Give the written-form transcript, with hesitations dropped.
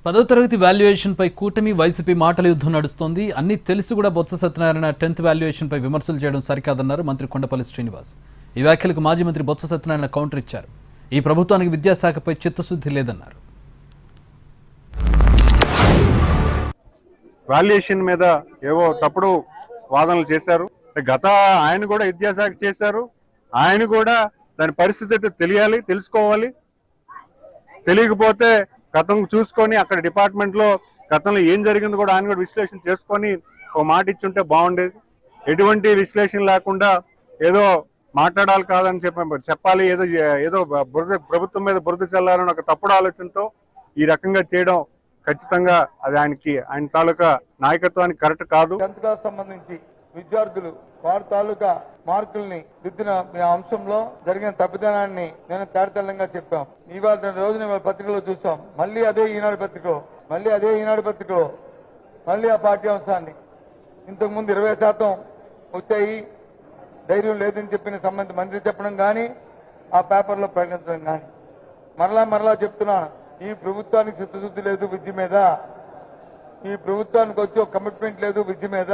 10వ తరగతి వాల్యుయేషన్ పై కూటమి వైసీపీ మాటల యుద్ధం నడుస్తోంది. అన్ని తెలిసి కూడా బొత్స సత్యనారాయణ 10th వాల్యుయేషన్ పై విమర్శలు చేయడం సరికాదన్నారు మంత్రి కొండపల్లి శ్రీనివాస్. ఈ వ్యాఖ్యలకు మాజీ మంత్రి బొత్స సత్యనారాయణ కౌంటర్ ఇచ్చారు. ఈ ప్రభుత్వానికి విద్యాశాఖపై చిత్తశుద్ధి లేదన్నారు. వాల్యుయేషన్ మీద ఏవో తప్పుడు వాదనలు చేశారు. గత ఆయన కూడా విద్యాశాఖ చేశారు. ఆయన కూడా దాని పరిస్థితి తెలియాలి, తెలుసుకోవాలి. తెలియకపోతే గతం చూసుకొని అక్కడ డిపార్ట్మెంట్ లో గతంలో ఏం జరిగింది కూడా ఆయన కూడా విశ్లేషణ చేసుకొని ఒక మాట ఇచ్చుంటే బాగుండేది. ఎటువంటి విశ్లేషణ లేకుండా ఏదో మాట్లాడాలి కాదని చెప్పాలి, ఏదో ఏదో ప్రభుత్వం మీద బురద చల్లాలని ఒక తప్పుడు ఆలోచనతో ఈ రకంగా చేయడం ఖచ్చితంగా అది ఆయన తాలూకా నాయకత్వానికి కరెక్ట్ కాదు. 10th క్లాస్ సంబంధించి విద్యార్థులు వారి తాలూకా మార్కుల్ని దిద్దిన అంశంలో జరిగిన తప్పిదనాన్ని నేను తేటతెల్లంగా చెప్పాం. ఇవాళ రోజున పత్రికలో చూసాం. మళ్ళీ అదే ఈనాడు పత్రికలో మళ్ళీ ఆ పాఠ్యాంశాన్ని ఇంతకుముందు 20% వచ్చాయి, ధైర్యం లేదని చెప్పిన సంబంధిత మంత్రి చెప్పడం కానీ ఆ పేపర్లో ప్రకటించడం కానీ మరలా చెప్తున్నాను, ఈ ప్రభుత్వానికి చిత్తశుద్ధి లేదు విద్య మీద, ఈ ప్రభుత్వానికి వచ్చి ఒక కమిట్మెంట్ లేదు విద్య మీద.